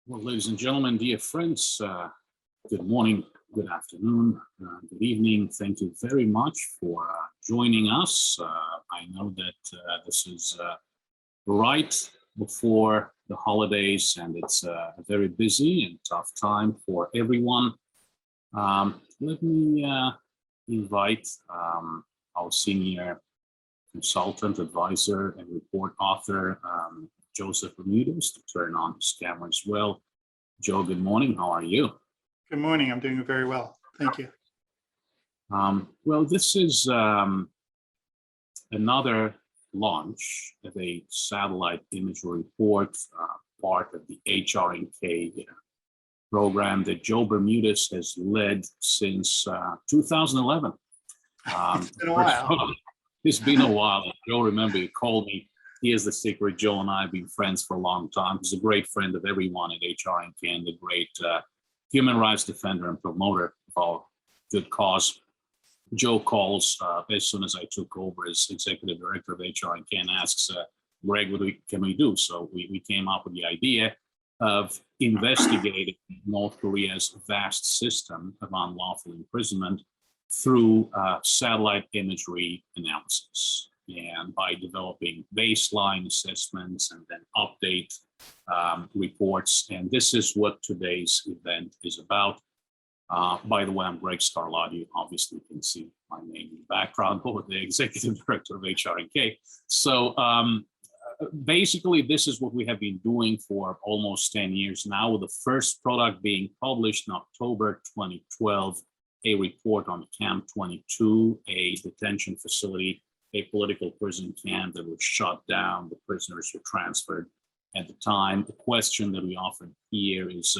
Well, ladies and gentlemen, dear friends, good morning, good afternoon, good evening. Thank you very much for joining us. I know that this is right before the holidays, and it's a very busy and tough time for everyone. Let me invite our senior consultant, advisor, and report author, Joseph Bermudez, to turn on his camera as well. Joe, good morning. How are you? Good morning. I'm doing very well. Thank you. Well, this is another launch of a satellite imagery report, part of the HRNK program that Joe Bermudez has led since 2011. It's been a while. It's been a while. Joe, remember, you called me. He is the secret. Joe and I have been friends for a long time. He's a great friend of everyone at HRNK and a great human rights defender and promoter of our good cause. Joe calls as soon as I took over as executive director of HRNK and asks, Greg, what can we do? So we came up with the idea of investigating North Korea's vast system of unlawful imprisonment through satellite imagery analysis, and by developing baseline assessments and then update reports. And this is what today's event is about. By the way, I'm Greg Scarlatti. You obviously can see my name in the background, over the executive director of HRNK. So basically, this is what we have been doing for almost 10 years now, with the first product being published in October 2012, a report on Camp 22, a detention facility, a political prison camp that was shut down. The prisoners were transferred at the time. The question that we often hear is,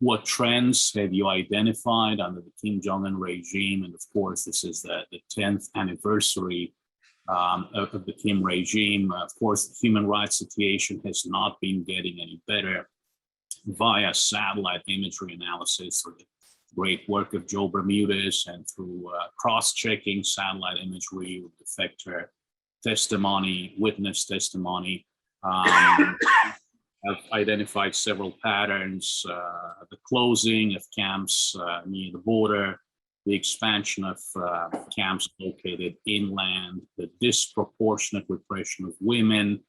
what trends have you identified under the Kim Jong-Un regime? And of course, this is the 10th anniversary of the Kim regime. Of course, the human rights situation has not been getting any better via satellite imagery analysis, or the great work of Joe Bermudez, and through cross-checking satellite imagery with defector testimony, witness testimony. Have identified several patterns: the closing of camps near the border, the expansion of camps located inland, the disproportionate repression of women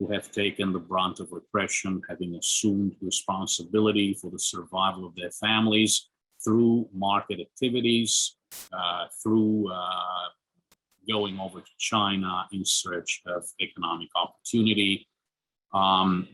who have taken the brunt of repression, having assumed responsibility for the survival of their families through market activities, through going over to China in search of economic opportunity.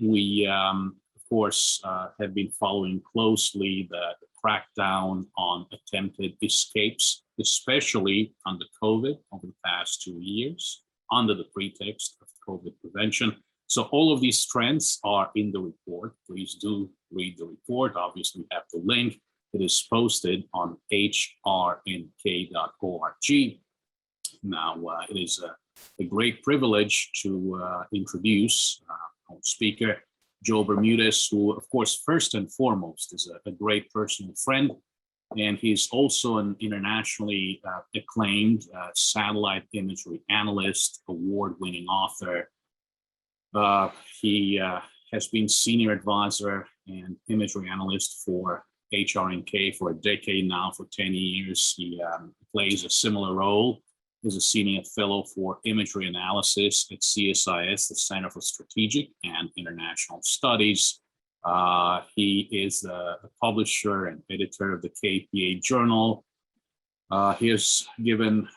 We, of course, have been following closely the crackdown on attempted escapes, especially under COVID over the past 2 years, under the pretext of COVID prevention. So all of these trends are in the report. Please do read the report. Obviously, we have the link. It is posted on hrnk.org. Now, it is a great privilege to introduce our speaker, Joe Bermudez, who, of course, first and foremost is a great personal friend. And he's also an internationally acclaimed satellite imagery analyst, award-winning author. He has been senior advisor and imagery analyst for HRNK for a decade now, for 10 years. He plays a similar role as a senior fellow for imagery analysis at CSIS, the Center for Strategic and International Studies. He is the publisher and editor of the KPA Journal. He has given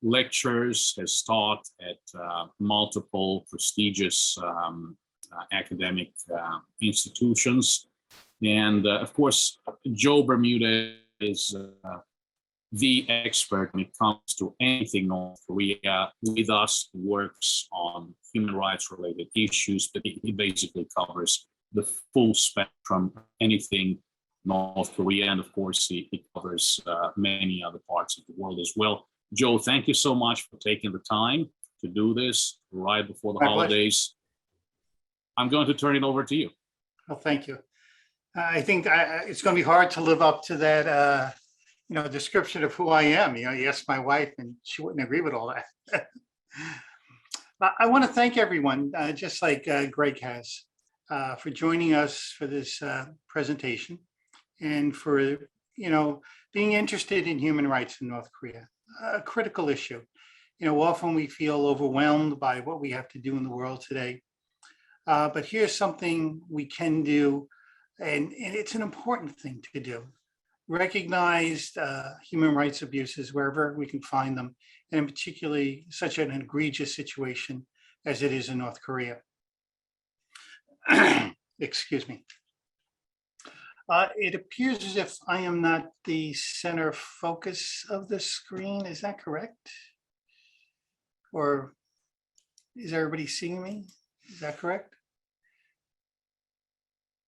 lectures, has taught at multiple prestigious academic institutions. And of course, Joe Bermudez is the expert when it comes to anything North Korea. With us, works on human rights related issues, but he basically covers the full spectrum, anything North Korea, and of course he covers many other parts of the world as well. Joe, thank you so much for taking the time to do this right before the holidays. I'm going to turn it over to you. Well, thank you. I think it's going to be hard to live up to that description of who I am. You ask my wife and she wouldn't agree with all that. I want to thank everyone, just like Greg has. for joining us for this presentation and for, being interested in human rights in North Korea, a critical issue. Often we feel overwhelmed by what we have to do in the world today. But here's something we can do, and it's an important thing to do. Recognize human rights abuses wherever we can find them, and in particularly such an egregious situation as it is in North Korea. Excuse me. It appears as if I am not the center focus of the screen. Is that correct? Or is everybody seeing me? Is that correct?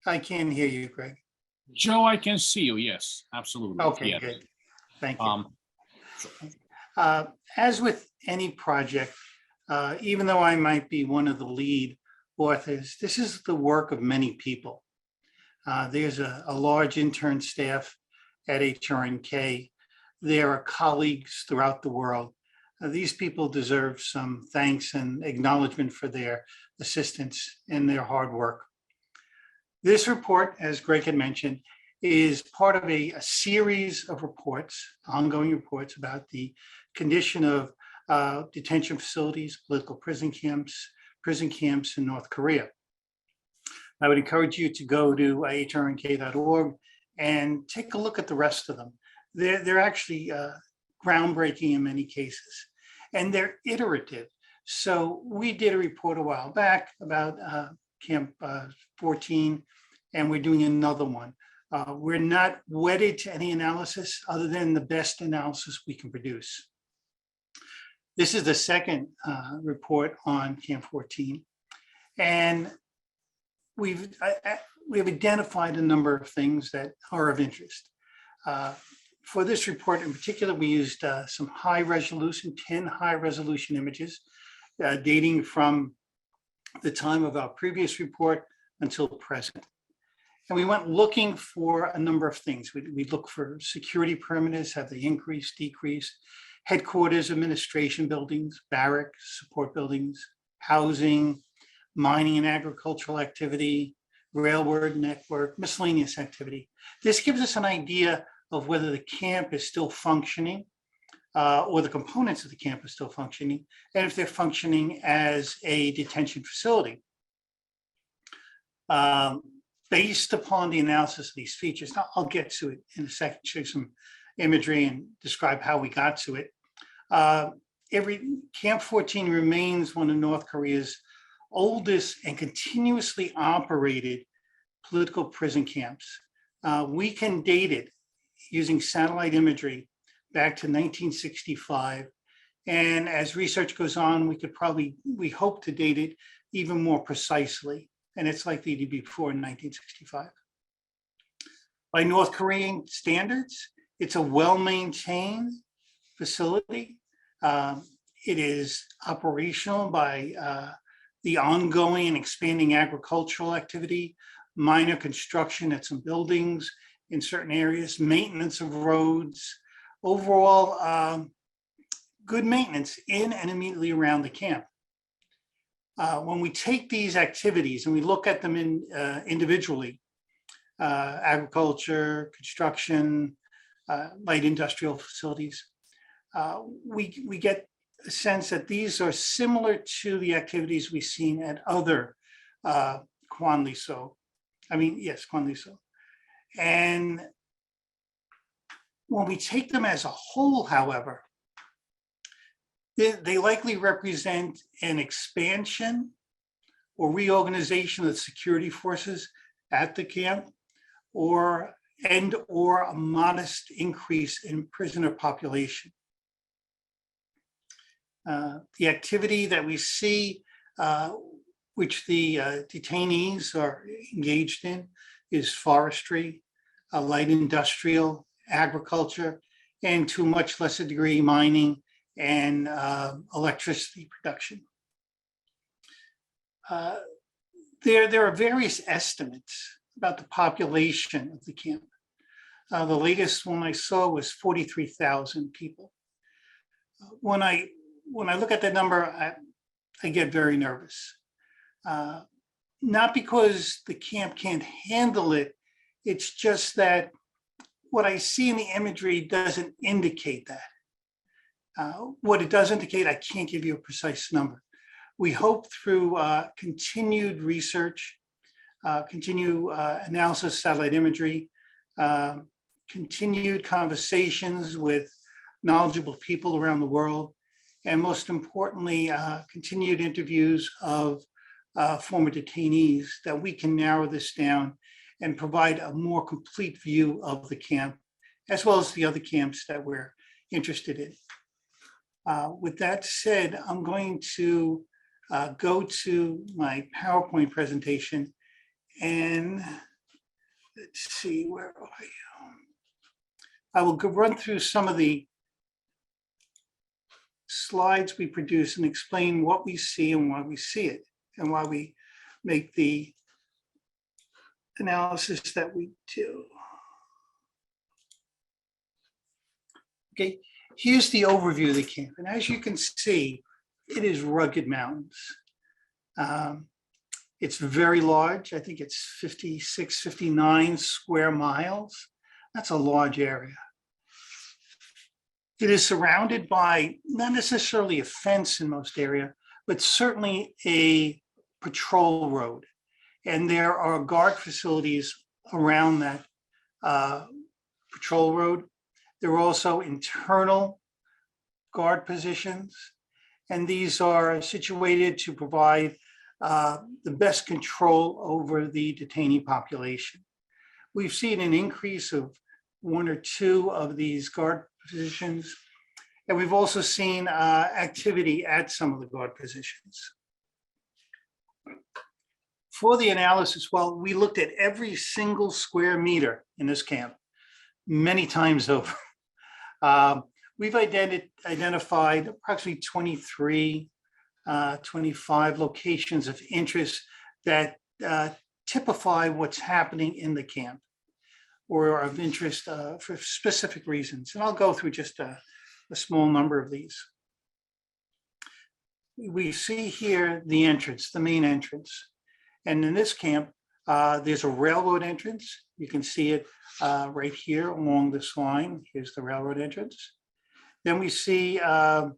I can hear you, Greg. Joe, I can see you. Yes, absolutely. Okay, Yes. good. Thank you. Sure. As with any project, even though I might be one of the lead authors, this is the work of many people. There's a large intern staff at HRNK. There are colleagues throughout the world. These people deserve some thanks and acknowledgement for their assistance and their hard work. This report, as Greg had mentioned, is part of a series of reports, ongoing reports about the condition of detention facilities, political prison camps in North Korea. I would encourage you to go to hrnk.org and take a look at the rest of them. They're actually groundbreaking in many cases, and they're iterative. So we did a report a while back about Camp 14, and we're doing another one. We're not wedded to any analysis other than the best analysis we can produce. This is the second report on Camp 14, and we've identified a number of things that are of interest. For this report in particular, we used some high resolution, 10 high resolution images dating from the time of our previous report until present. And we went looking for a number of things. We look for security perimeters, have they increased, decreased, headquarters, administration buildings, barracks, support buildings, housing, mining and agricultural activity, railroad network, miscellaneous activity. This gives us an idea of whether the camp is still functioning or the components of the camp are still functioning, and if they're functioning as a detention facility. Based upon the analysis of these features, now I'll get to it in a second, show you some imagery and describe how we got to it. Camp 14 remains one of North Korea's oldest and continuously operated political prison camps. We can date it using satellite imagery back to 1965. And as research goes on, we hope to date it even more precisely. And it's likely to be before 1965. By North Korean standards, it's a well-maintained facility. It is operational by the ongoing and expanding agricultural activity, minor construction at some buildings in certain areas, maintenance of roads, overall good maintenance in and immediately around the camp. When we take these activities and we look at them individually, agriculture, construction, light industrial facilities, we get a sense that these are similar to the activities we've seen at other Kwanliso. Kwanliso. And when we take them as a whole, however, they likely represent an expansion or reorganization of the security forces at the camp, or a modest increase in prisoner population. The activity that we see, which the detainees are engaged in, is forestry, light industrial, agriculture, and to a much lesser degree, mining and electricity production. There are various estimates about the population of the camp. The latest one I saw was 43,000 people. When I look at that number, I get very nervous. not because the camp can't handle it, it's just that what I see in the imagery doesn't indicate that. What it does indicate, I can't give you a precise number. We hope through continued research, continued analysis of satellite imagery, continued conversations with knowledgeable people around the world, and most importantly, continued interviews of former detainees, that we can narrow this down and provide a more complete view of the camp, as well as the other camps that we're interested in. With that said, I'm going to go to my PowerPoint presentation, and let's see, where are you? I will run through some of the slides we produce and explain what we see and why we see it, and why we make the analysis that we do. Okay, here's the overview of the camp. And as you can see, it is rugged mountains. It's very large. I think it's 56, 59 square miles. That's a large area. It is surrounded by not necessarily a fence in most area, but certainly a patrol road. And there are guard facilities around that patrol road. There are also internal guard positions, and these are situated to provide the best control over the detainee population. We've seen an increase of 1 or 2 of these guard positions, and we've also seen activity at some of the guard positions. For the analysis, well, we looked at every single square meter in this camp many times over. We've identified approximately 23, 25 locations of interest that typify what's happening in the camp, or are of interest for specific reasons. And I'll go through just a small number of these. We see here the entrance, the main entrance. And in this camp, there's a railroad entrance. You can see it right here along this line. Here's the railroad entrance. Then we see the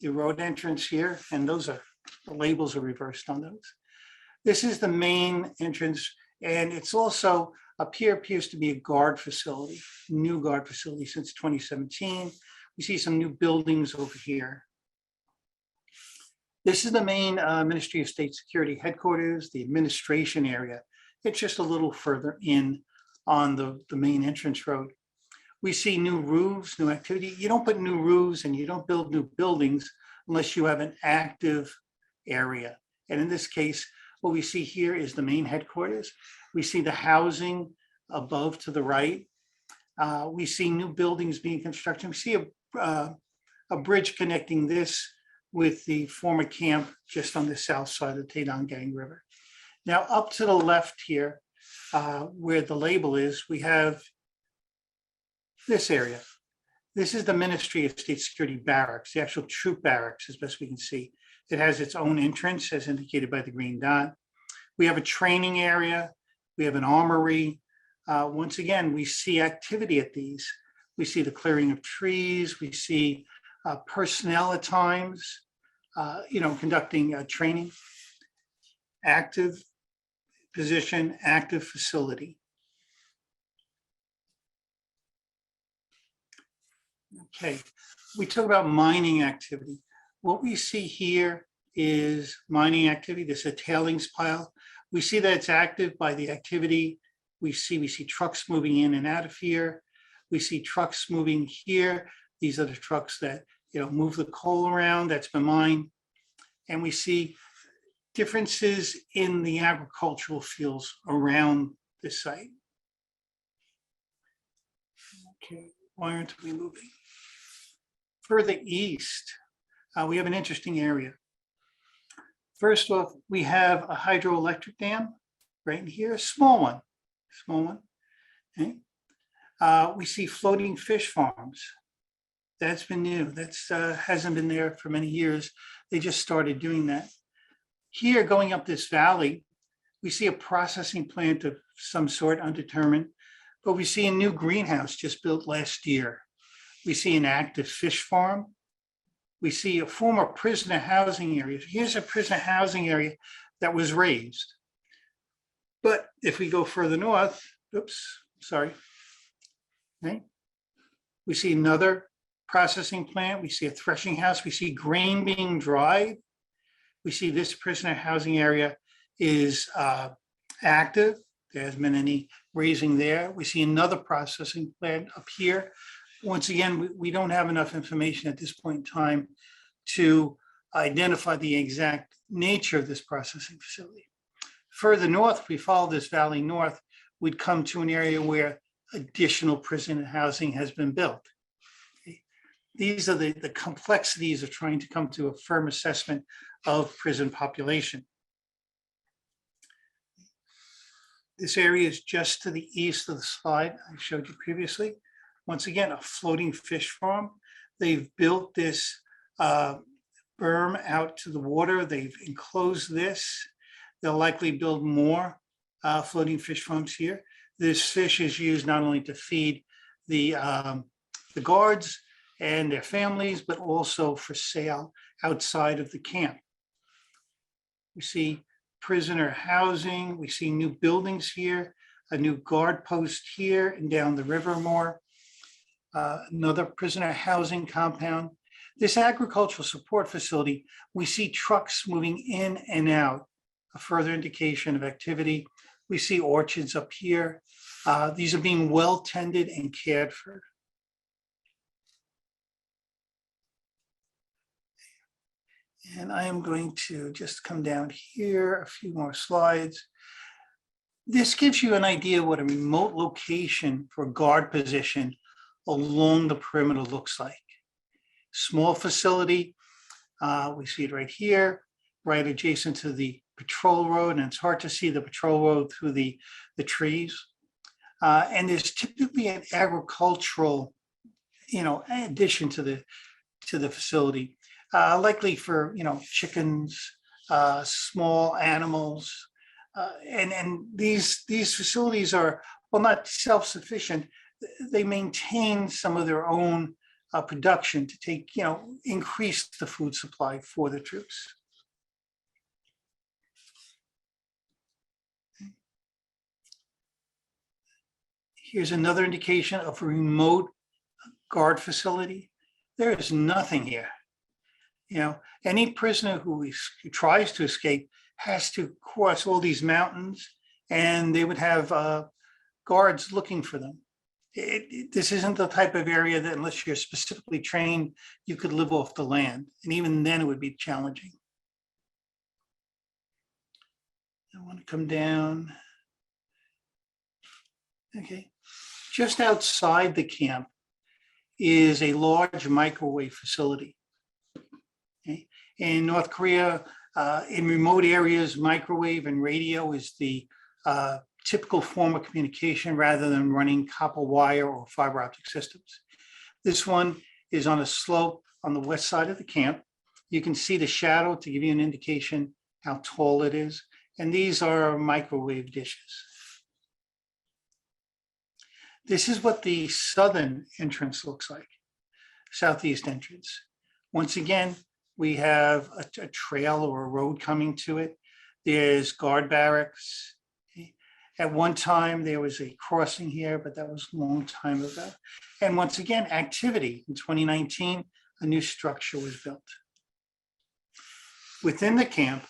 road entrance here, and those are, the labels are reversed on those. This is the main entrance, and it's also, up here appears to be a guard facility, new guard facility since 2017. We see some new buildings over here. This is the main Ministry of State Security headquarters, the administration area. It's just a little further in on the main entrance road. We see new roofs, new activity. You don't put new roofs and you don't build new buildings unless you have an active area. And in this case, what we see here is the main headquarters. We see the housing above to the right. We see new buildings being constructed. We see a bridge connecting this with the former camp just on the south side of the Tedom Gang River. Now up to the left here, where the label is, we have this area. This is the Ministry of State Security Barracks, the actual troop barracks, as best we can see. It has its own entrance, as indicated by the green dot. We have a training area. We have an armory. Once again, we see activity at these. We see the clearing of trees. We see personnel at times, conducting training. Active position, active facility. Okay, we talk about mining activity. What we see here is mining activity. This is a tailings pile. We see that it's active by the activity. We see trucks moving in and out of here. We see trucks moving here. These are the trucks that move the coal around that's been mined. And we see differences in the agricultural fields around this site. Okay, why aren't we moving? Further east, we have an interesting area. First off, we have a hydroelectric dam right in here, a small one. Okay. We see floating fish farms. That's been new. That's hasn't been there for many years. They just started doing that. Here, going up this valley, we see a processing plant of some sort, undetermined, but we see a new greenhouse just built last year. We see an active fish farm. We see a former prisoner housing area. Here's a prisoner housing area that was raised. But if we go further north, oops, sorry. Okay. We see another processing plant. We see a threshing house. We see grain being dried. We see this prisoner housing area is active. There hasn't been any raising there. We see another processing plant up here. Once again, we don't have enough information at this point in time to identify the exact nature of this processing facility. Further north, if we follow this valley north, we'd come to an area where additional prison housing has been built. Okay. These are the complexities of trying to come to a firm assessment of prison population. This area is just to the east of the slide I showed you previously. Once again, a floating fish farm. They've built this berm out to the water. They've enclosed this. They'll likely build more floating fish farms here. This fish is used not only to feed the guards and their families, but also for sale outside of the camp. We see prisoner housing. We see new buildings here, a new guard post here and down the river more. Another prisoner housing compound. This agricultural support facility, we see trucks moving in and out, a further indication of activity. We see orchards up here. These are being well tended and cared for. And I am going to just come down here a few more slides. This gives you an idea what a remote location for a guard position along the perimeter looks like. Small facility, we see it right here, right adjacent to the patrol road, and it's hard to see the patrol road through the trees. And there's typically an agricultural, addition to the facility, likely for chickens, small animals, and these facilities are, well, not self-sufficient. They maintain some of their own production to take, increase the food supply for the troops. Here's another indication of a remote guard facility. There is nothing here. Any prisoner who tries to escape has to cross all these mountains, and they would have guards looking for them. This isn't the type of area that, unless you're specifically trained, you could live off the land. And even then it would be challenging. I want to come down. Okay. Just outside the camp is a large microwave facility. Okay. In North Korea, in remote areas, microwave and radio is the typical form of communication rather than running copper wire or fiber optic systems. This one is on a slope on the west side of the camp. You can see the shadow to give you an indication how tall it is. And these are microwave dishes. This is what the southern entrance looks like, southeast entrance. Once again, we have a trail or a road coming to it. There's guard barracks. At one time, there was a crossing here, but that was a long time ago. And once again, activity. In 2019, a new structure was built. Within the camp,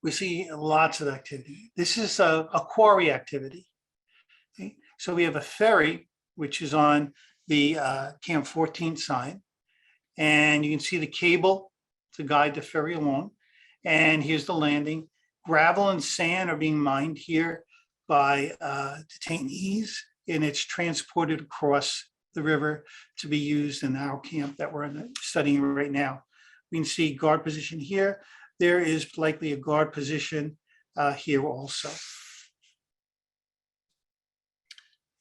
we see lots of activity. This is a quarry activity. Okay? So we have a ferry, which is on the Camp 14 side. And you can see the cable to guide the ferry along. And here's the landing. Gravel and sand are being mined here by detainees, and it's transported across the river to be used in our camp that we're studying right now. We can see guard position here. There is likely a guard position here also.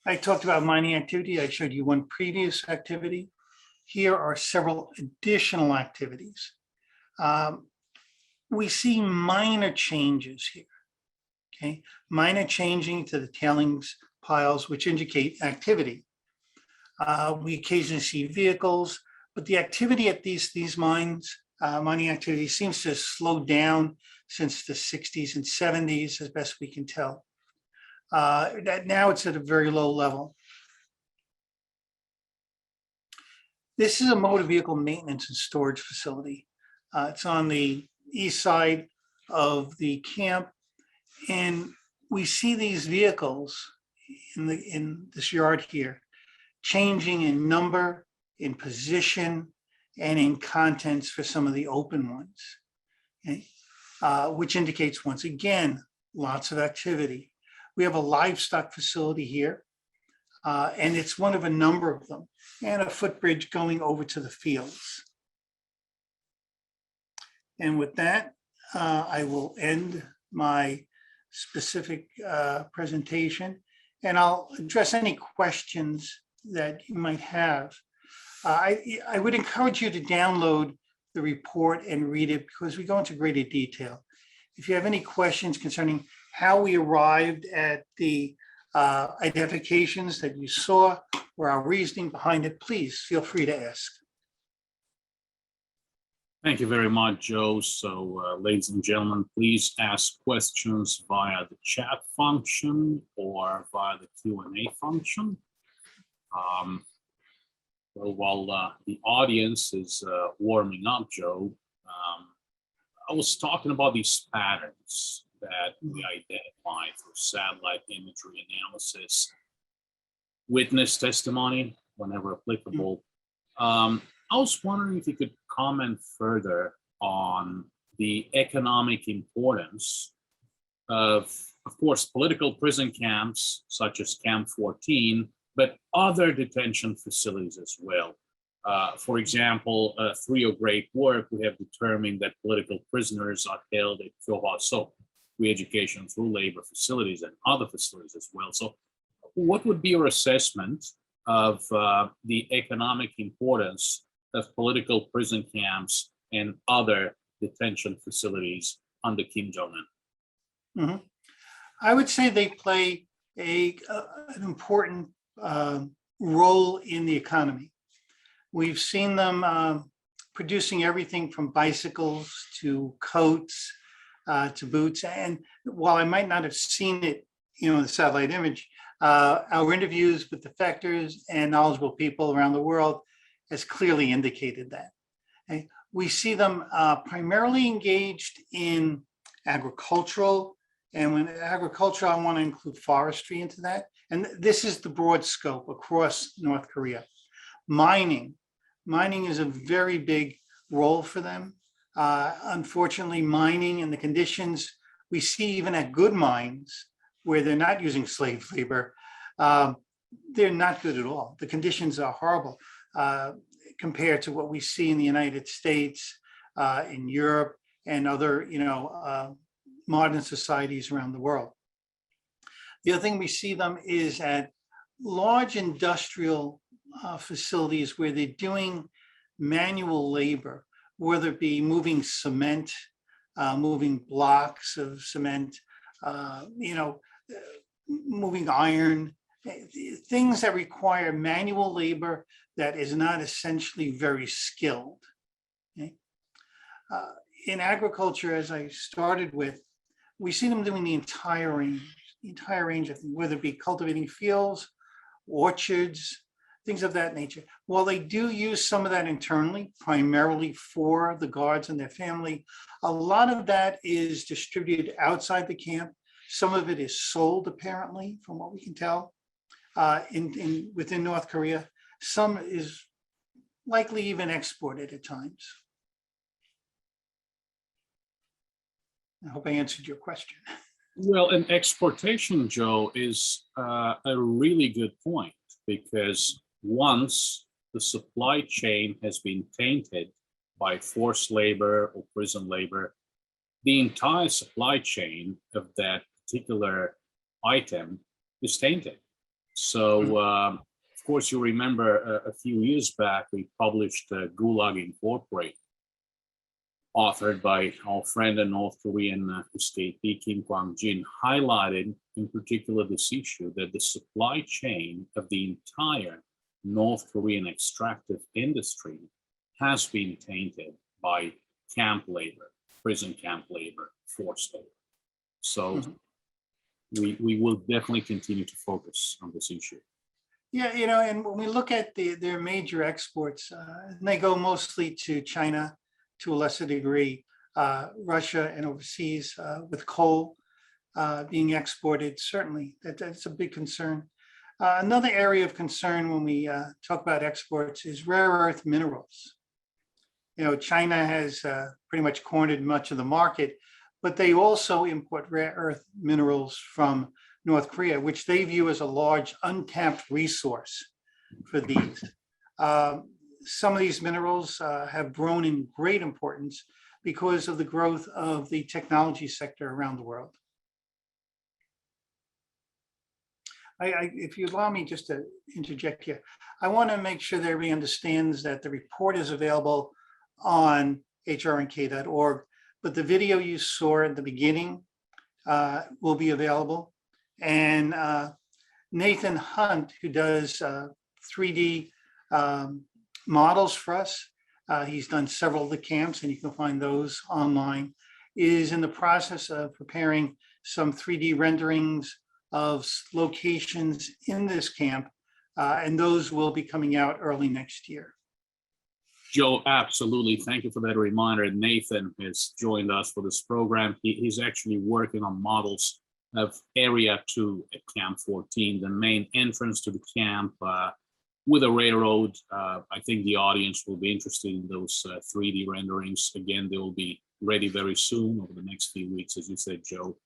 I talked about mining activity. I showed you one previous activity. Here are several additional activities. we see minor changes here, okay? Minor changing to the tailings piles, which indicate activity. We occasionally see vehicles, but the activity at these mines, mining activity seems to have slowed down since the 60s and 70s, as best we can tell. That now it's at a very low level. This is a motor vehicle maintenance and storage facility. It's on the east side of the camp, and we see these vehicles in this yard here, changing in number, in position, and in contents for some of the open ones, okay? Which indicates, once again, lots of activity. We have a livestock facility here, and it's one of a number of them, and a footbridge going over to the fields. And with that, I will end my specific presentation, and I'll address any questions that you might have. I would encourage you to download the report and read it, because we go into greater detail. If you have any questions concerning how we arrived at the identifications that you saw or our reasoning behind it, please feel free to ask. Thank you very much, Joe. So, ladies and gentlemen, please ask questions via the chat function or via the Q&A function. So while the audience is warming up, Joe, I was talking about these patterns that we identify through satellite imagery analysis, witness testimony, whenever applicable. I was wondering if you could comment further on the economic importance of course, political prison camps, such as Camp 14, but other detention facilities as well. For example, through your great work, we have determined that political prisoners are held at Kwanliso, re-education through labor facilities and other facilities as well. So what would be your assessment of the economic importance of political prison camps and other detention facilities under Kim Jong-un? Mm-hmm. I would say they play an important role in the economy. We've seen them producing everything from bicycles to coats to boots. And while I might not have seen it, in the satellite image, our interviews with defectors and knowledgeable people around the world has clearly indicated that. Okay? We see them primarily engaged in agricultural, and when agriculture, I want to include forestry into that. And this is the broad scope across North Korea. Mining is a very big role for them. Unfortunately, mining and the conditions we see even at good mines where they're not using slave labor, they're not good at all. The conditions are horrible compared to what we see in the United States, in Europe, and other, modern societies around the world. The other thing we see them is at large industrial facilities where they're doing manual labor, whether it be moving cement, moving blocks of cement, moving iron, things that require manual labor that is not essentially very skilled. Okay? In agriculture, as I started with, we see them doing the entire range of things, whether it be cultivating fields, orchards, things of that nature. While they do use some of that internally, primarily for the guards and their family, a lot of that is distributed outside the camp. Some of it is sold, apparently, from what we can tell, within North Korea. Some is likely even exported at times. I hope I answered your question. Well, and exportation, Joe, is a really good point, because once the supply chain has been tainted by forced labor or prison labor, the entire supply chain of that particular item is tainted. So, of course, you remember a few years back, we published Gulag Incorporated. authored by our friend and North Korean escapee Kim Kwang-jin, highlighted in particular this issue that the supply chain of the entire North Korean extractive industry has been tainted by camp labor, prison camp labor, forced labor. So we will definitely continue to focus on this issue. Yeah, and when we look at their major exports, they go mostly to China, to a lesser degree, Russia, and overseas with coal being exported. Certainly, that's a big concern. Another area of concern when we talk about exports is rare earth minerals. China has pretty much cornered much of the market, but they also import rare earth minerals from North Korea, which they view as a large untapped resource for these. Some of these minerals have grown in great importance because of the growth of the technology sector around the world. If you allow me just to interject here, I want to make sure that everybody understands that the report is available on hrnk.org, but the video you saw at the beginning will be available. And Nathan Hunt, who does 3D models for us, he's done several of the camps, and you can find those online, is in the process of preparing some 3D renderings of locations in this camp, and those will be coming out early next year. Joe, absolutely. Thank you for that reminder. Nathan has joined us for this program. He's actually working on models of Area 2 at Camp 14, the main entrance to the camp with a railroad. I think the audience will be interested in those 3D renderings. Again, they will be ready very soon over the next few weeks, as you said, Joe,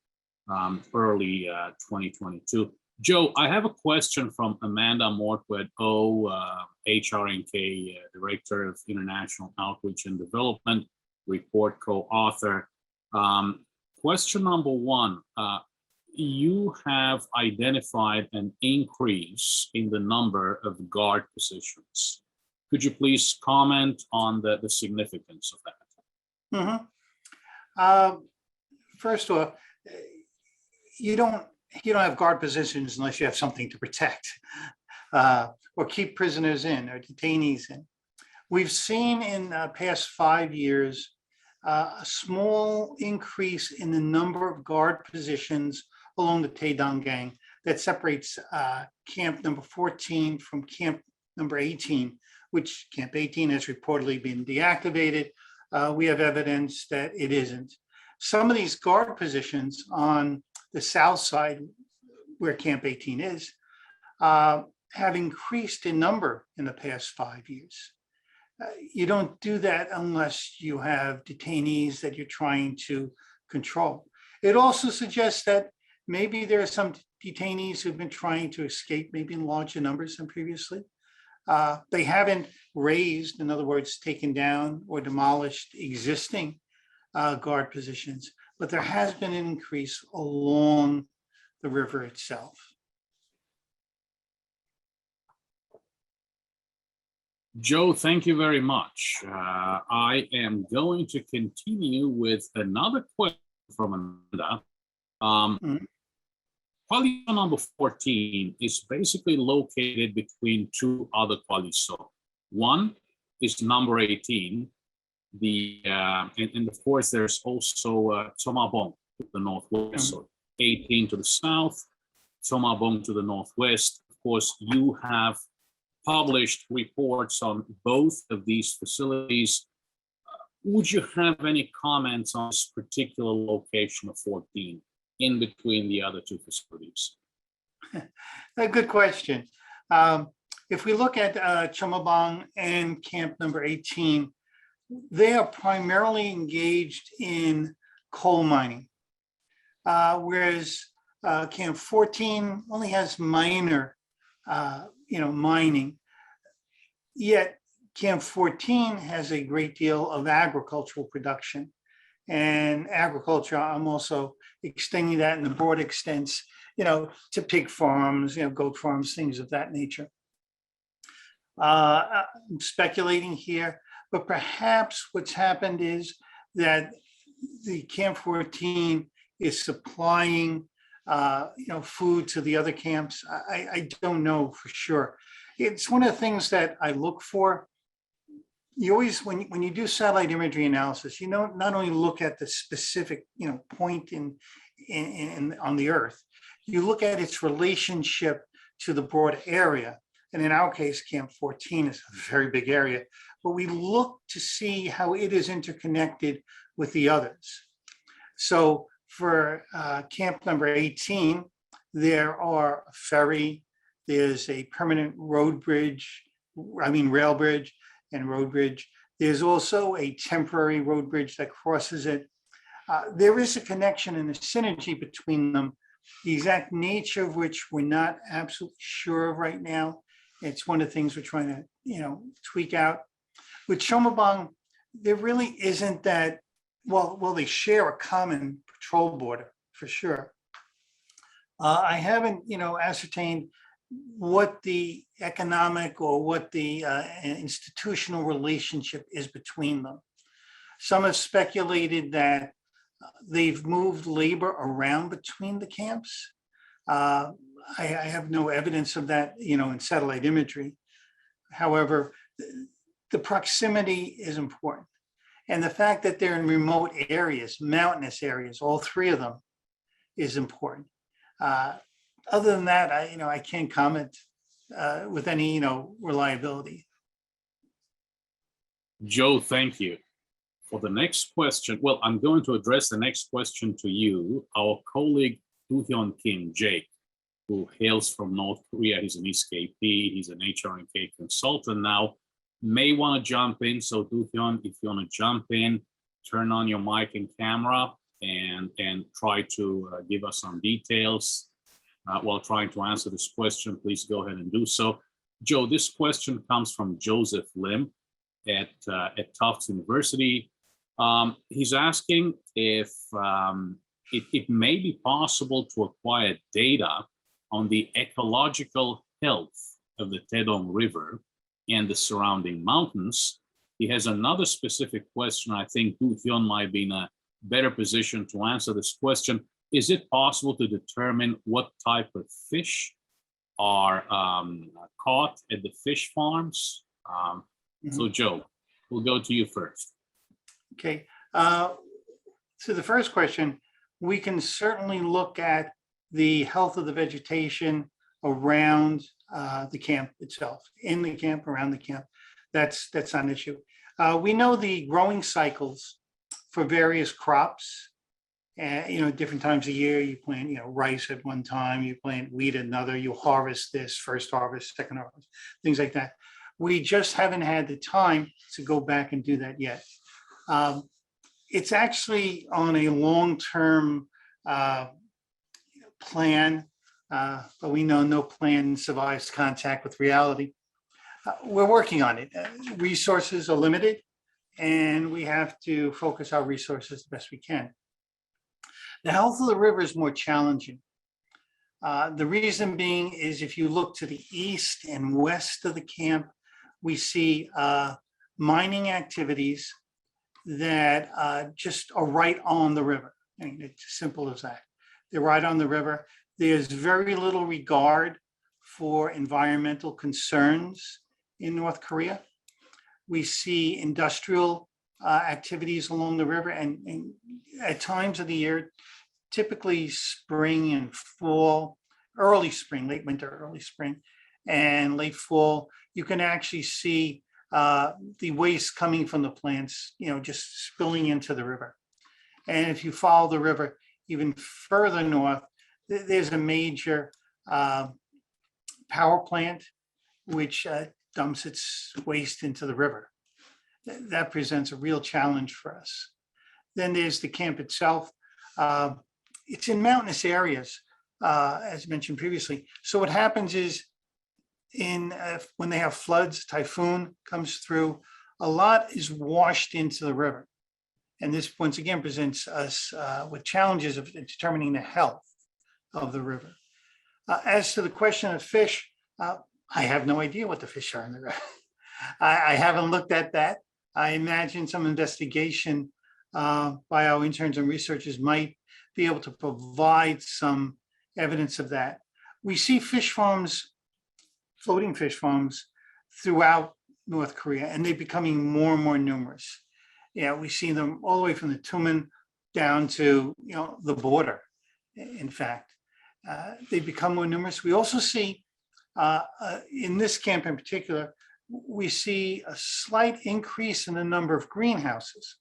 early 2022. Joe, I have a question from Amanda Mortwet, HRNK, Director of International Outreach and Development, report co-author. Question number one, you have identified an increase in the number of guard positions. Could you please comment on the significance of that? First off, you don't have guard positions unless you have something to protect or keep prisoners in or detainees in. We've seen in the past 5 years a small increase in the number of guard positions along the Tedom gang that separates camp number 14 from camp number 18, which camp 18 has reportedly been deactivated. We have evidence that it isn't. Some of these guard positions on the south side, where camp 18 is, have increased in number in the past 5 years. You don't do that unless you have detainees that you're trying to control. It also suggests that maybe there are some detainees who've been trying to escape, maybe in larger numbers than previously. They haven't raised, in other words, taken down or demolished existing guard positions, but there has been an increase along the river itself. Joe, thank you very much. I am going to continue with another question from Amanda. Kwanliso number 14 is basically located between two other Kwanliso. One is number 18, and of course there's also Tomabong to the northwest, so 18 to the south, Tomabong to the northwest. Of course, you have published reports on both of these facilities. Would you have any comments on this particular location of 14 in between the other two facilities? A good question. If we look at Tomabong and camp number 18, they are primarily engaged in coal mining, whereas camp 14 only has minor mining. Yet camp 14 has a great deal of agricultural production, and agriculture, I'm also extending that in the broad extents, to pig farms, goat farms, things of that nature. I'm speculating here, but perhaps what's happened is that the Camp 14 is supplying, food to the other camps. I don't know for sure. It's one of the things that I look for. You always, when you do satellite imagery analysis, you know, not only look at the specific, point in on the Earth, you look at its relationship to the broad area. And in our case, Camp 14 is a very big area, but we look to see how it is interconnected with the others. So for camp number 18, there are a ferry, there's a permanent rail bridge and road bridge. There's also a temporary road bridge that crosses it. There is a connection and a synergy between them, the exact nature of which we're not absolutely sure of right now. It's one of the things we're trying to, tweak out. With Shomobong, there really isn't that, well, they share a common patrol border for sure. I haven't, ascertained what the economic or what the institutional relationship is between them. Some have speculated that they've moved labor around between the camps. I have no evidence of that, in satellite imagery. However, the proximity is important. And the fact that they're in remote areas, mountainous areas, all three of them is important. Other than that, I can't comment with any, reliability. Joe, thank you. For the next question, well, I'm going to address the next question to you. Our colleague, Do-hyun Kim, Jake, who hails from North Korea, he's an escapee, he's an HRNK consultant now, may want to jump in. So Do-hyun, if you want to jump in, turn on your mic and camera and try to give us some details while trying to answer this question. Please go ahead and do so. Joe, this question comes from Joseph Lim at Tufts University. He's asking if it may be possible to acquire data on the ecological health of the Tedom River and the surrounding mountains. He has another specific question. I think Do-hyun might be in a better position to answer this question. Is it possible to determine what type of fish are caught at the fish farms? So Joe, we'll go to you first. Okay, so the first question, we can certainly look at the health of the vegetation around the camp itself, in the camp, around the camp. That's not an issue. We know the growing cycles for various crops. Different times of year, you plant, rice at one time, you plant wheat at another, you harvest this, first harvest, second harvest, things like that. We just haven't had the time to go back and do that yet. It's actually on a long-term plan, but we know no plan survives contact with reality. We're working on it. Resources are limited, and we have to focus our resources the best we can. The health of the river is more challenging. The reason being is if you look to the east and west of the camp, we see mining activities that just are right on the river. I mean, it's as simple as that. They're right on the river. There's very little regard for environmental concerns in North Korea. We see industrial activities along the river, and at times of the year, typically spring and fall, early spring, late winter, early spring, and late fall, you can actually see the waste coming from the plants, just spilling into the river. And if you follow the river even further north, there's a major power plant which dumps its waste into the river. That presents a real challenge for us. Then there's the camp itself. It's in mountainous areas, as mentioned previously. So what happens is when they have floods, typhoon comes through, a lot is washed into the river. And this once again presents us with challenges of determining the health of the river. As to the question of fish, I have no idea what the fish are in the river. I haven't looked at that. I imagine some investigation by our interns and researchers might be able to provide some evidence of that. We see fish farms, floating fish farms throughout North Korea, and they're becoming more and more numerous. Yeah, we see them all the way from the Tumen down to the border. In fact, they become more numerous. We also see in this camp in particular, we see a slight increase in the number of greenhouses.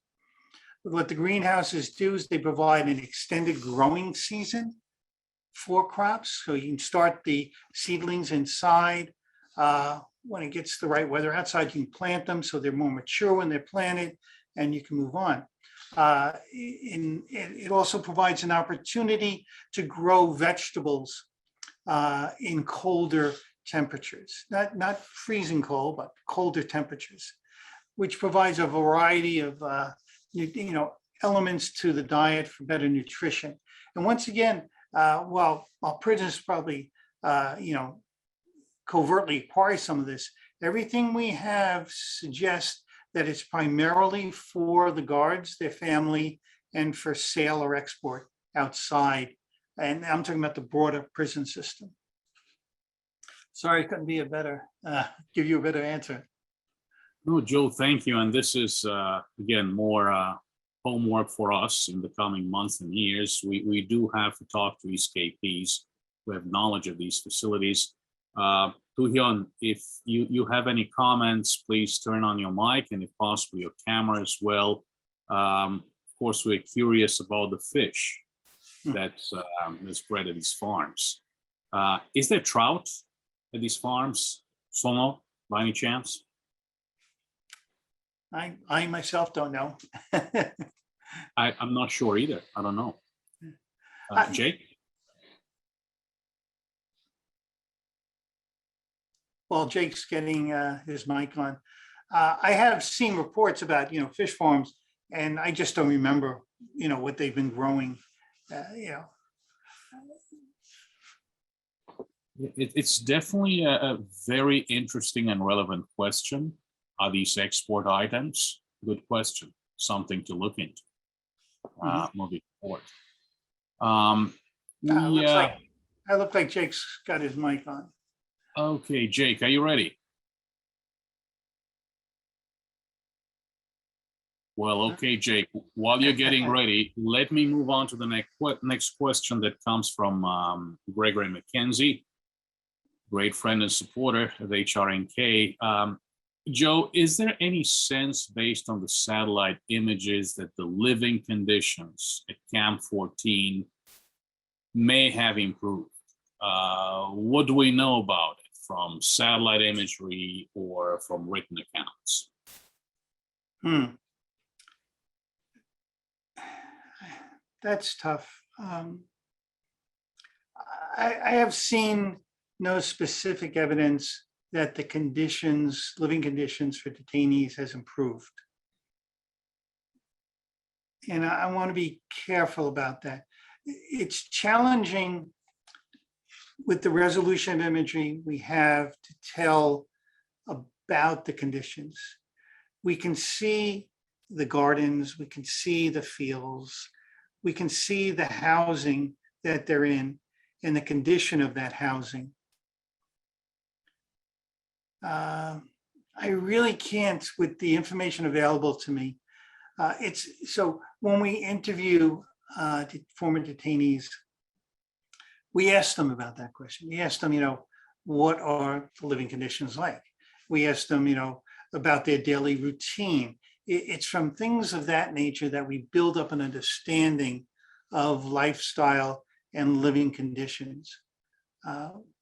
What the greenhouses do is they provide an extended growing season for crops. So you can start the seedlings inside. When it gets the right weather outside, you can plant them so they're more mature when they're planted, and you can move on. It also provides an opportunity to grow vegetables in colder temperatures, not freezing cold, but colder temperatures, which provides a variety of elements to the diet for better nutrition. And once again, while prisoners probably covertly acquire some of this, everything we have suggests that it's primarily for the guards, their family, and for sale or export outside. And I'm talking about the broader prison system. Sorry, I couldn't be give you a better answer. No, Joe, thank you. And this is, again, more homework for us in the coming months and years. We do have to talk to escapees who have knowledge of these facilities. Do-hyun, if you have any comments, please turn on your mic and if possible your camera as well. Of course, we're curious about the fish that's bred at these farms. Is there trout at these farms, Sono, by any chance? I myself don't know. I'm not sure either. I don't know. Jake? While Jake's getting his mic on, I have seen reports about fish farms, and I just don't remember what they've been growing. It's definitely a very interesting and relevant question. Are these export items? Good question. Something to look into moving forward. I look like Jake's got his mic on. Okay, Jake, are you ready? Well, okay, Jake, while you're getting ready, let me move on to the next question that comes from Gregory McKenzie, great friend and supporter of HRNK. Joe, is there any sense based on the satellite images that the living conditions at Camp 14 may have improved? What do we know about it from satellite imagery or from written accounts? That's tough. I have seen no specific evidence that the living conditions for detainees has improved. And I want to be careful about that. It's challenging with the resolution of imagery we have to tell about the conditions. We can see the gardens, we can see the fields, we can see the housing that they're in and the condition of that housing. I really can't, with the information available to me. So when we interview former detainees, we ask them about that question. We ask them, what are the living conditions like? We ask them, about their daily routine. It's from things of that nature that we build up an understanding of lifestyle and living conditions.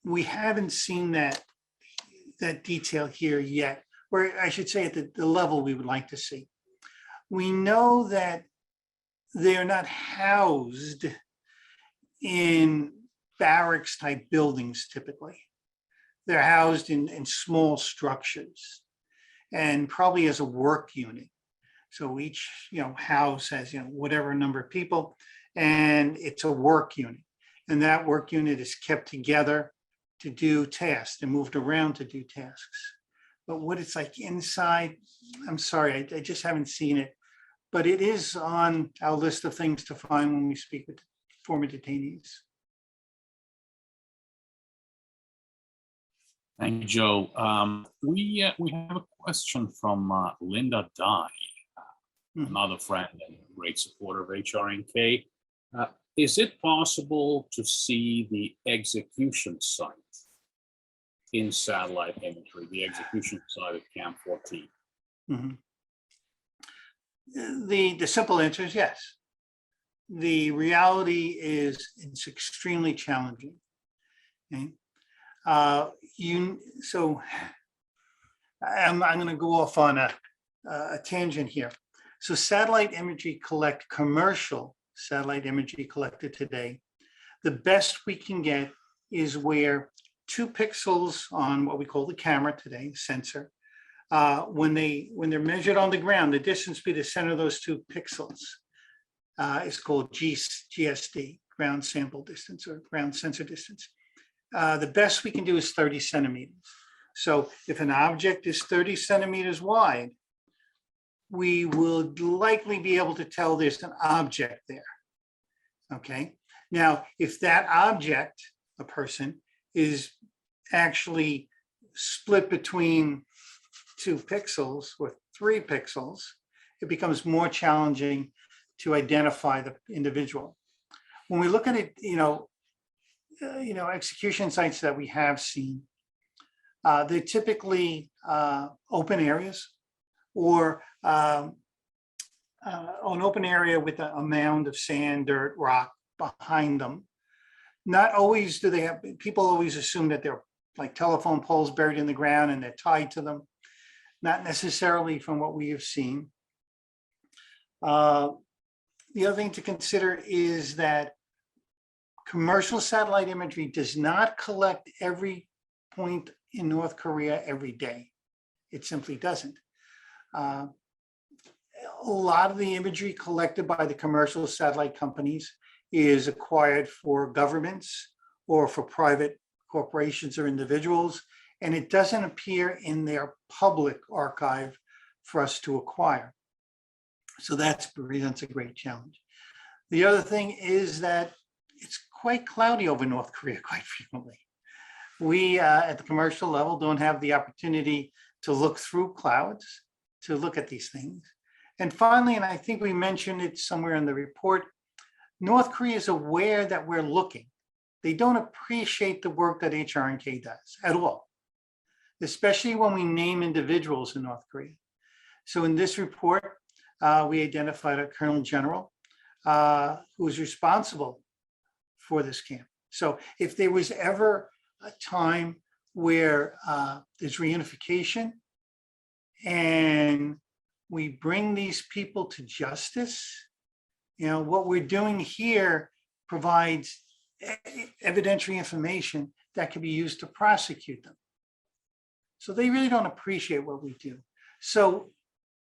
We haven't seen that detail here yet, or I should say at the level we would like to see. We know that they're not housed in barracks type buildings typically. They're housed in small structures and probably as a work unit. So each house has whatever number of people, and it's a work unit. And that work unit is kept together to do tasks and moved around to do tasks. But what it's like inside, I'm sorry, I just haven't seen it. but it is on our list of things to find when we speak with former detainees. Thank you, Joe. We have a question from Linda Dye, another friend and great supporter of HRNK. Is it possible to see the execution site in satellite imagery, the execution site at Camp 14? Mhm. The simple answer is yes. The reality is it's extremely challenging. Okay? So I'm going to go off on a tangent here. So satellite imagery commercial satellite imagery collected today, the best we can get is where 2 pixels on what we call the camera today, sensor, when they're measured on the ground, the distance between the center of those 2 pixels is called GSD, ground sample distance or ground sensor distance. The best we can do is 30 centimeters. So if an object is 30 centimeters wide, we will likely be able to tell there's an object there. Okay. Now, if that object, a person, is actually split between 2 pixels or 3 pixels, it becomes more challenging to identify the individual. When we look at it, execution sites that we have seen, they're typically open areas or an open area with a mound of sand, dirt, rock behind them. Not always do they have, people always assume that they're like telephone poles buried in the ground and they're tied to them. Not necessarily from what we have seen. The other thing to consider is that commercial satellite imagery does not collect every point in North Korea every day. It simply doesn't. A lot of the imagery collected by the commercial satellite companies is acquired for governments or for private corporations or individuals, and it doesn't appear in their public archive for us to acquire. So that presents a great challenge. The other thing is that it's quite cloudy over North Korea quite frequently. We at the commercial level don't have the opportunity to look through clouds to look at these things. And finally, and I think we mentioned it somewhere in the report, North Korea is aware that we're looking. They don't appreciate the work that HRNK does at all, especially when we name individuals in North Korea. So in this report, we identified a Colonel General who is responsible for this camp. So if there was ever a time where there's reunification and we bring these people to justice, what we're doing here provides evidentiary information that can be used to prosecute them. So they really don't appreciate what we do. So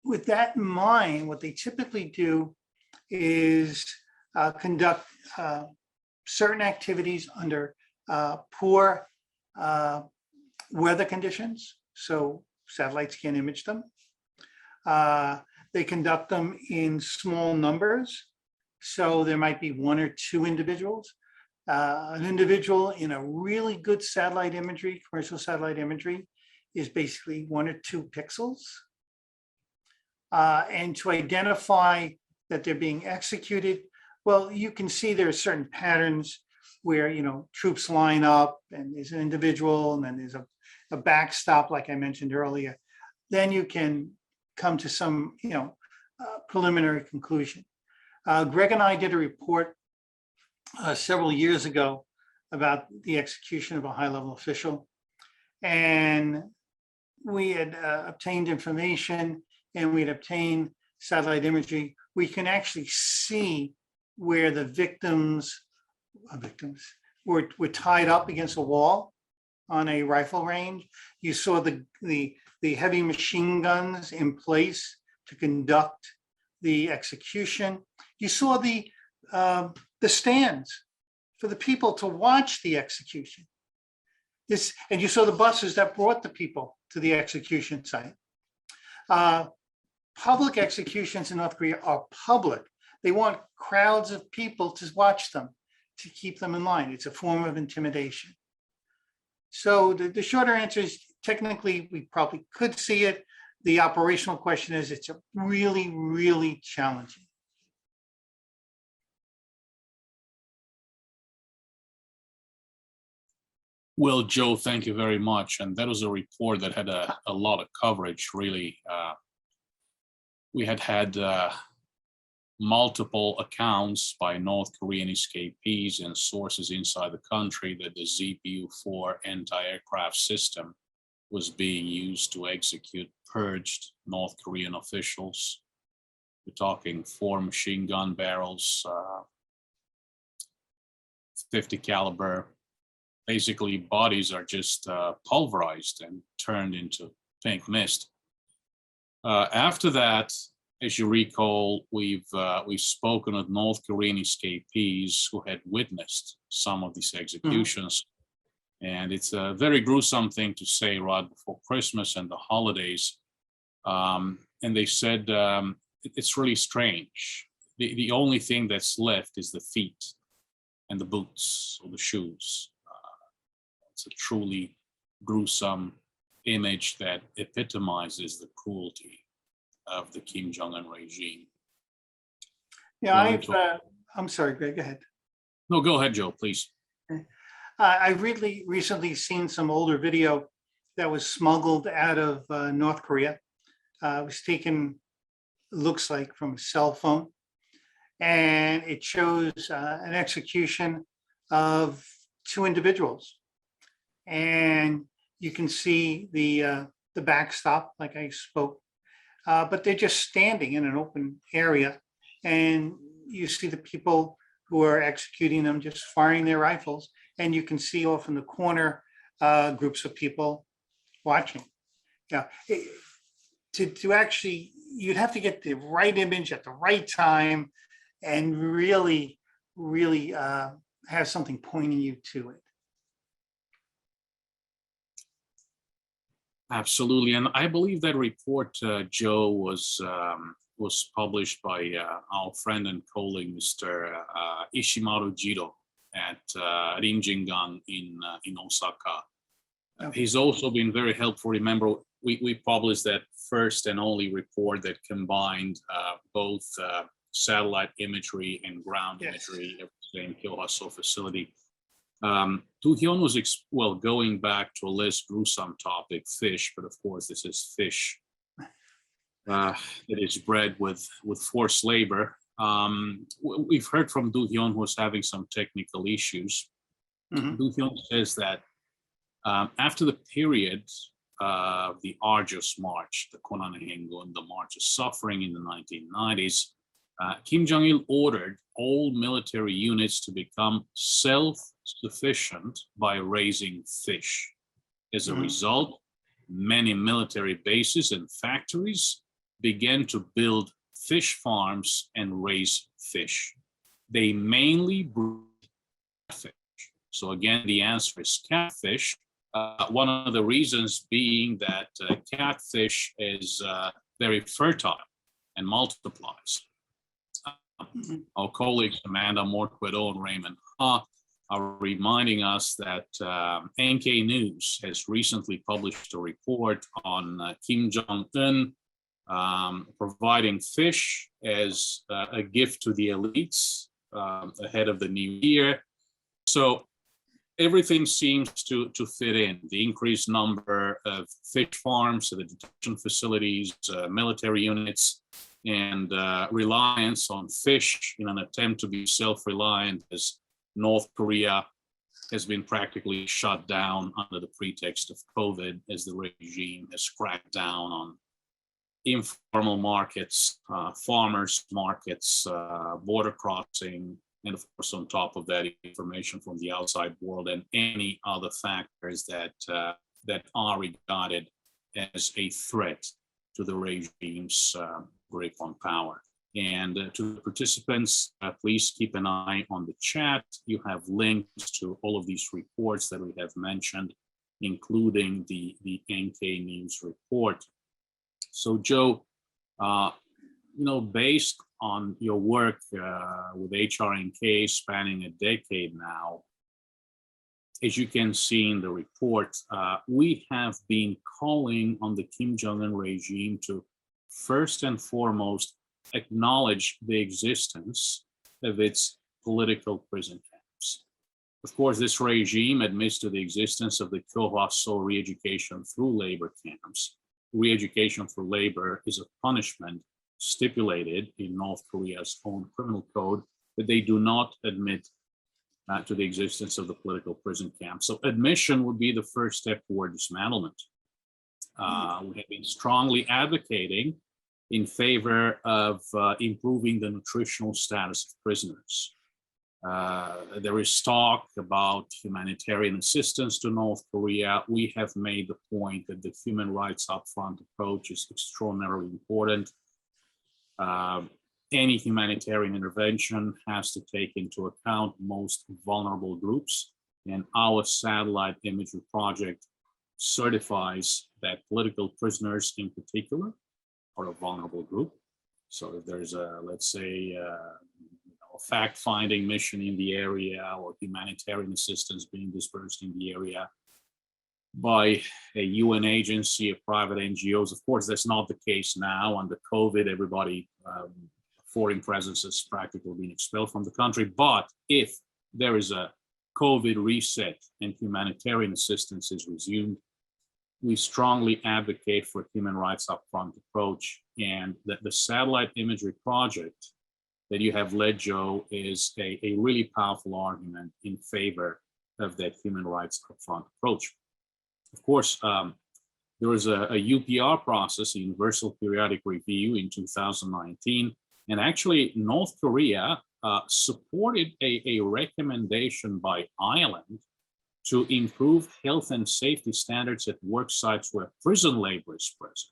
with that in mind, what they typically do is conduct certain activities under poor weather conditions. So satellites can't image them. They conduct them in small numbers. So there might be 1 or 2 individuals. An individual in a really good satellite imagery, commercial satellite imagery, is basically 1 or 2 pixels. And to identify that they're being executed, well, you can see there are certain patterns where, troops line up and there's an individual and then there's a backstop, like I mentioned earlier. Then you can come to some, preliminary conclusion. Greg and I did a report several years ago about the execution of a high-level official. And we had obtained information and we'd obtained satellite imagery. We can actually see where the victims were tied up against a wall on a rifle range. You saw the heavy machine guns in place to conduct the execution. You saw the stands for the people to watch the execution. And you saw the buses that brought the people to the execution site. public executions in North Korea are public. They want crowds of people to watch them, to keep them in line. It's a form of intimidation. So the shorter answer is technically we probably could see it. The operational question is it's a really, really challenging. Well, Joe, thank you very much. And that was a report that had a lot of coverage, really. We had multiple accounts by North Korean escapees and sources inside the country that the ZPU-4 anti-aircraft system was being used to execute purged North Korean officials. We're talking 4 machine gun barrels, 50 caliber. Basically, bodies are just pulverized and turned into pink mist. After that, as you recall, we've spoken with North Korean escapees who had witnessed some of these executions. And it's a very gruesome thing to say right before Christmas and the holidays. And they said it's really strange. The only thing that's left is the feet and the boots or the shoes. It's a truly gruesome image that epitomizes the cruelty of the Kim Jong-un regime. Yeah, I'm sorry, Greg, go ahead. No, go ahead, Joe, please. I really recently seen some older video that was smuggled out of North Korea. It was taken, looks like, from a cell phone. And it shows an execution of 2 individuals. And you can see the backstop, like I spoke, but they're just standing in an open area. And you see the people who are executing them just firing their rifles. And you can see off in the corner groups of people watching. Yeah, to actually, you'd have to get the right image at the right time and really, really have something pointing you to it. Absolutely, and I believe that report, Joe, was published by our friend and colleague, Mr. Ishimaru Jiro at Rinjingan in Osaka. Okay. He's also been very helpful. Remember, we published that first and only report that combined both satellite imagery and ground imagery of the same Kyohaso facility. Do-hyun was going back to a less gruesome topic, fish, but of course this is fish that is bred with forced labor. We've heard from Do-hyun, who's having some technical issues. Do-hyun says that after the period of the arduous march, the Konan-Hengo and the March of Suffering in the 1990s, Kim Jong-il ordered all military units to become self-sufficient by raising fish. As a result, many military bases and factories began to build fish farms and raise fish. They mainly breed catfish. So again, the answer is catfish. One of the reasons being that catfish is very fertile and multiplies. Our colleagues Amanda Morquedo and Raymond Ha are reminding us that NK News has recently published a report on Kim Jong-un providing fish as a gift to the elites ahead of the new year. So everything seems to fit in. The increased number of fish farms, the detention facilities, military units, and reliance on fish in an attempt to be self-reliant, as North Korea has been practically shut down under the pretext of COVID, as the regime has cracked down on informal markets, farmers markets, border crossing, and of course, on top of that, information from the outside world and any other factors that are regarded as a threat to the regime's grip on power. And to the participants, please keep an eye on the chat. You have links to all of these reports that we have mentioned, including the NK News report. So, Joe, Uh, based on your work with HRNK spanning a decade now, as you can see in the report, we have been calling on the Kim Jong-un regime to first and foremost acknowledge the existence of its political prison camps. Of course, this regime admits to the existence of the Kwanliso re-education through labor camps. Re-education through labor is a punishment stipulated in North Korea's own criminal code, but they do not admit to the existence of the political prison camp. So admission would be the first step toward dismantlement. We have been strongly advocating in favor of improving the nutritional status of prisoners. There is talk about humanitarian assistance to North Korea. We have made the point that the human rights upfront approach is extraordinarily important. Any humanitarian intervention has to take into account most vulnerable groups, and our satellite imagery project certifies that political prisoners in particular are a vulnerable group. So if there's a, let's say, a fact-finding mission in the area or humanitarian assistance being dispersed in the area by a UN agency, a private NGOs, of course, that's not the case now. Under COVID, everybody, foreign presence has practically been expelled from the country. But if there is a COVID reset and humanitarian assistance is resumed, we strongly advocate for human rights upfront approach, and that the satellite imagery project that you have led, Joe, is a really powerful argument in favor of that human rights upfront approach. Of course, there was a UPR process, a Universal Periodic Review in 2019, and actually North Korea supported a recommendation by Ireland to improve health and safety standards at work sites where prison labor is present,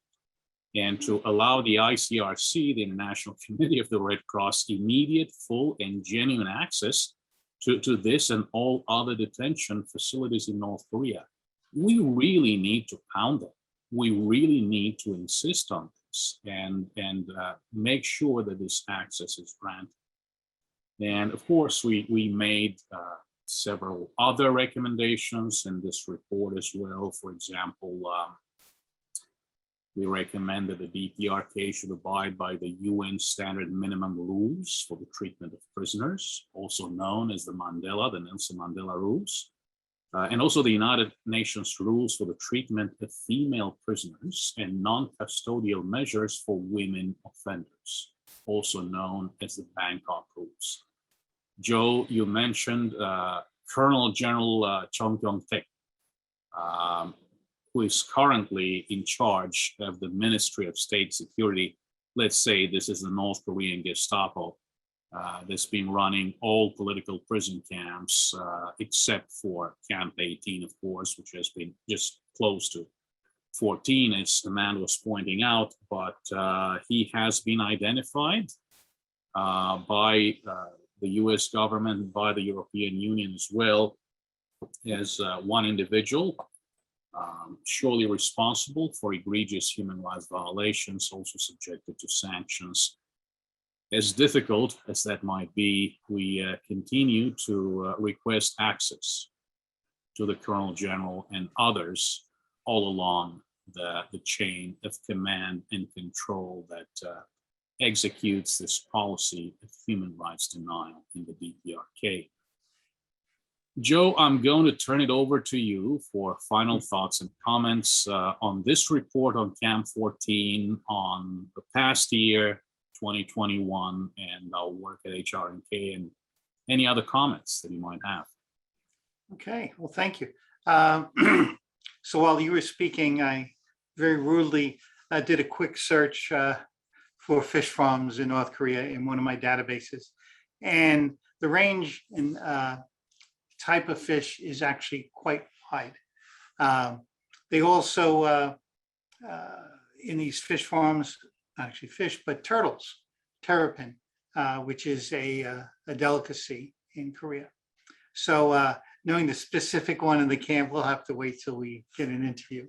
and to allow the ICRC, the International Committee of the Red Cross, immediate, full, and genuine access to this and all other detention facilities in North Korea. We really need to pound it. We really need to insist on this and make sure that this access is granted. And of course, we made several other recommendations in this report as well. For example, we recommend that the DPRK should abide by the UN standard minimum rules for the treatment of prisoners, also known as the Nelson Mandela rules, and also the United Nations rules for the treatment of female prisoners and non-custodial measures for women offenders, also known as the Bangkok rules. Joe, you mentioned Colonel General Chung Kyung-taek, who is currently in charge of the Ministry of State Security. Let's say this is the North Korean Gestapo that's been running all political prison camps, except for Camp 18, of course, which has been just close to 14, as Amanda was pointing out. But he has been identified by the US government, by the European Union as well, as one individual surely responsible for egregious human rights violations, also subjected to sanctions. As difficult as that might be, we continue to request access to the Colonel General and others all along the chain of command and control that executes this policy of human rights denial in the DPRK. Joe, I'm going to turn it over to you for final thoughts and comments on this report on Camp 14, on the past year, 2021, and our work at HRNK, and any other comments that you might have. Okay, well, thank you. So while you were speaking, I very rudely did a quick search for fish farms in North Korea in one of my databases. And the range in type of fish is actually quite wide. They also, in these fish farms, not actually fish, but turtles, terrapin, which is a delicacy in Korea. So knowing the specific one in the camp, we'll have to wait till we get an interview.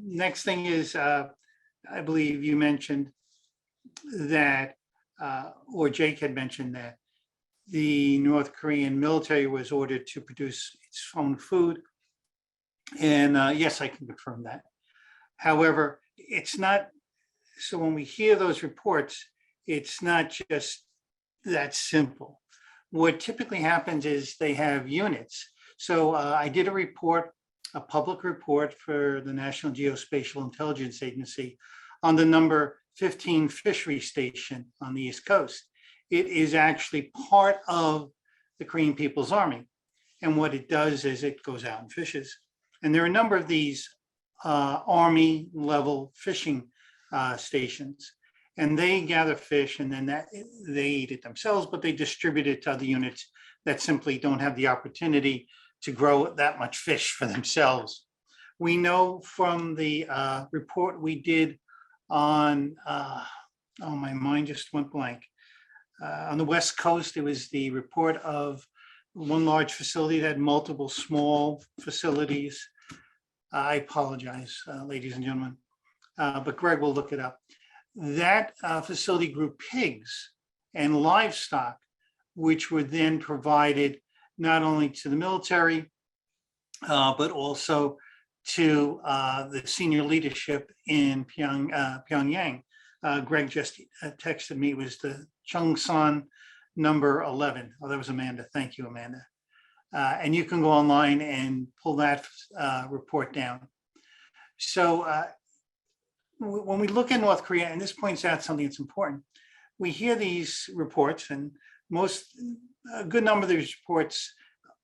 Next thing is I believe you mentioned that, or Jake had mentioned that the North Korean military was ordered to produce its own food. And yes, I can confirm that. However, it's not, so when we hear those reports, it's not just that simple. What typically happens is they have units. So I did a report, a public report for the National Geospatial Intelligence Agency on the number 15 fishery station on the East Coast. It is actually part of the Korean People's Army. And what it does is it goes out and fishes. And there are a number of these Army level fishing stations. And they gather fish and then they eat it themselves, but they distribute it to other units that simply don't have the opportunity to grow that much fish for themselves. We know from the report we did on, oh, my mind just went blank. On the West Coast, it was the report of one large facility that had multiple small facilities. I apologize, ladies and gentlemen, but Greg will look it up. That facility grew pigs and livestock, which were then provided not only to the military, but also to the senior leadership in Pyongyang. Greg just texted me, it was the Chungsan number 11. Oh, that was Amanda. Thank you, Amanda. And you can go online and pull that report down. So when we look at North Korea, and this points out something that's important, we hear these reports, and a good number of these reports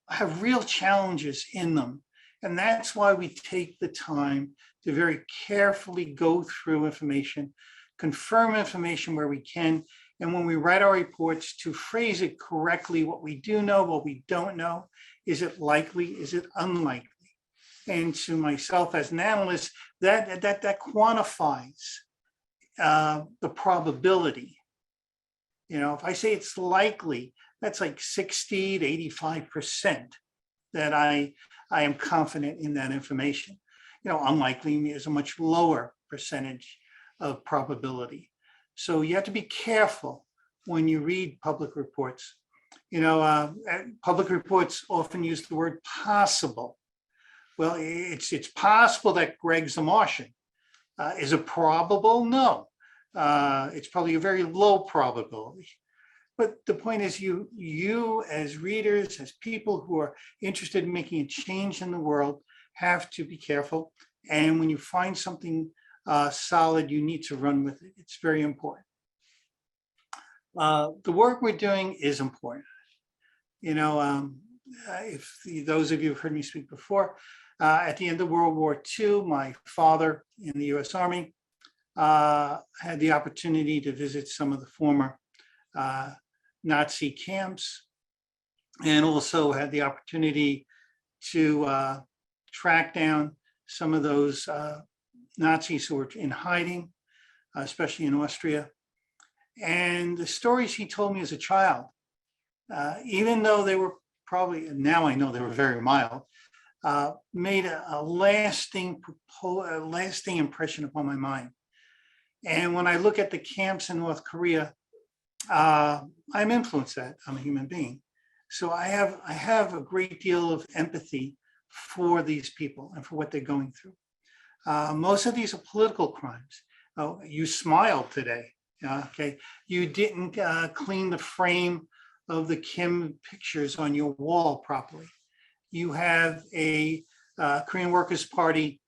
have real challenges in them. And that's why we take the time to very carefully go through information, confirm information where we can, and when we write our reports, to phrase it correctly, what we do know, what we don't know. Is it likely? Is it unlikely? And to myself as an analyst, that quantifies the probability. You know, if I say it's likely, that's like 60 to 85% that I am confident in that information. You know, unlikely is a much lower percentage of probability. So you have to be careful when you read public reports. You know, public reports often use the word possible. Well, it's possible that Greg's a Martian. Is it probable? No. It's probably a very low probability. But the point is, you as readers, as people who are interested in making a change in the world, have to be careful. And when you find something solid, you need to run with it. It's very important. The work we're doing is important. You know, if those of you who've heard me speak before, at the end of World War II, my father in the US Army had the opportunity to visit some of the former Nazi camps, and also had the opportunity to track down some of those Nazis who were in hiding, especially in Austria. And the stories he told me as a child, even though they were probably, now I know they were very mild, made a lasting impression upon my mind. And when I look at the camps in North Korea, I'm influenced that I'm a human being. So I have a great deal of empathy for these people and for what they're going through. Most of these are political crimes. Oh, you smiled today, okay? You didn't clean the frame of the Kim pictures on your wall properly. You have a Korean Workers' Party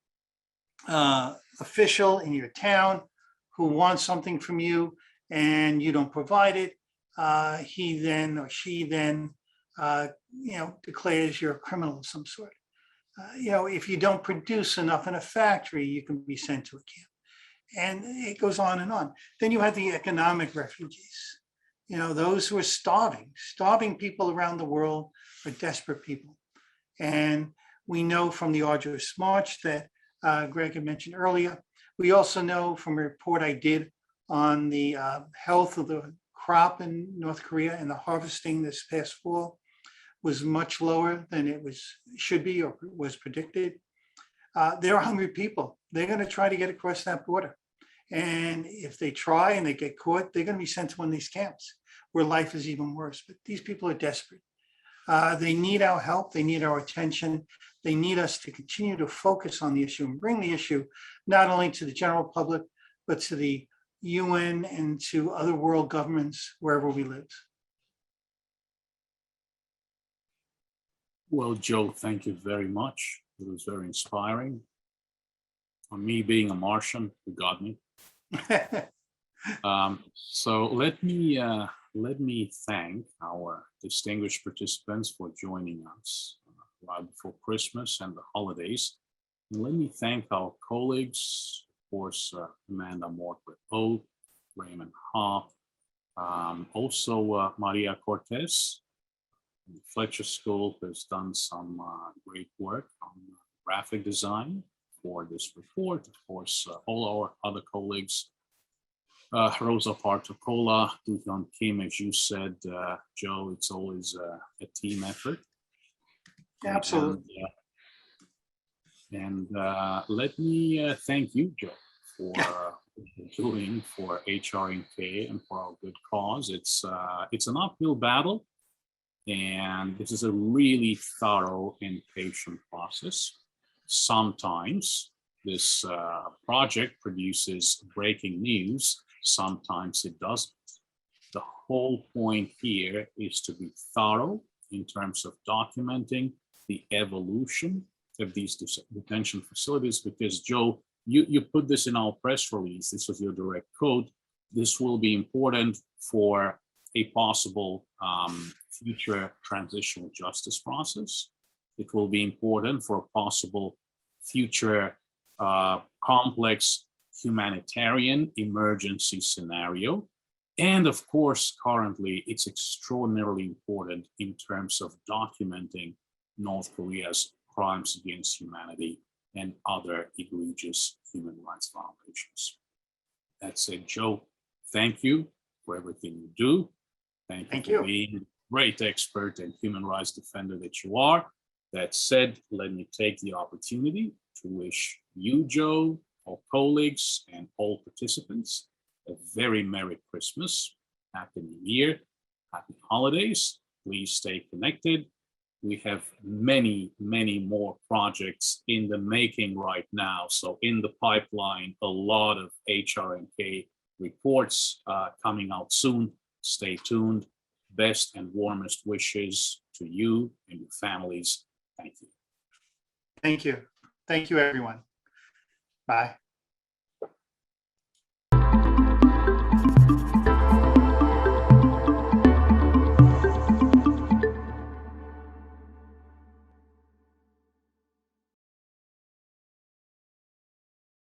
official in your town who wants something from you and you don't provide it. He then or she then, declares you're a criminal of some sort. If you don't produce enough in a factory, you can be sent to a camp. And it goes on and on. Then you have the economic refugees. Those who are starving people around the world are desperate people. And we know from the arduous march that Greg had mentioned earlier. We also know from a report I did on the health of the crop in North Korea, and the harvesting this past fall was much lower than it should be or was predicted. They're hungry people. They're going to try to get across that border. And if they try and they get caught, they're going to be sent to one of these camps where life is even worse. But these people are desperate. They need our help. They need our attention. They need us to continue to focus on the issue and bring the issue not only to the general public, but to the UN and to other world governments wherever we live. Well, Joe, thank you very much. It was very inspiring. For me, being a Martian, you got me. So let me thank our distinguished participants for joining us right before Christmas and the holidays. And let me thank our colleagues, of course, Amanda Mortwood-Pope, Raymond Hopp, also Maria Cortez, the Fletcher School, has done some great work on graphic design for this report. Of course, all our other colleagues, Rosa Partocola, Duhyun Kim, as you said, Joe, it's always a team effort. Absolutely. And let me thank you, Joe, for what you're doing for HRNK and for our good cause. It's an uphill battle, and this is a really thorough and patient process. Sometimes this project produces breaking news, sometimes it doesn't. The whole point here is to be thorough in terms of documenting the evolution of these detention facilities, because Joe, you put this in our press release, this was your direct quote. This will be important for a possible future transitional justice process. It will be important for a possible future complex humanitarian emergency scenario. And of course, currently, it's extraordinarily important in terms of documenting North Korea's crimes against humanity and other egregious human rights violations. That said, Joe, thank you for everything you do. Thank you for being a great expert and human rights defender that you are. That said, let me take the opportunity to wish you, Joe, all colleagues, and all participants a very Merry Christmas, Happy New Year, Happy Holidays. Please stay connected. We have many, many more projects in the making right now. So in the pipeline, a lot of HRNK reports coming out soon. Stay tuned. Best and warmest wishes to you and your families. Thank you. Thank you. Thank you, everyone. Bye.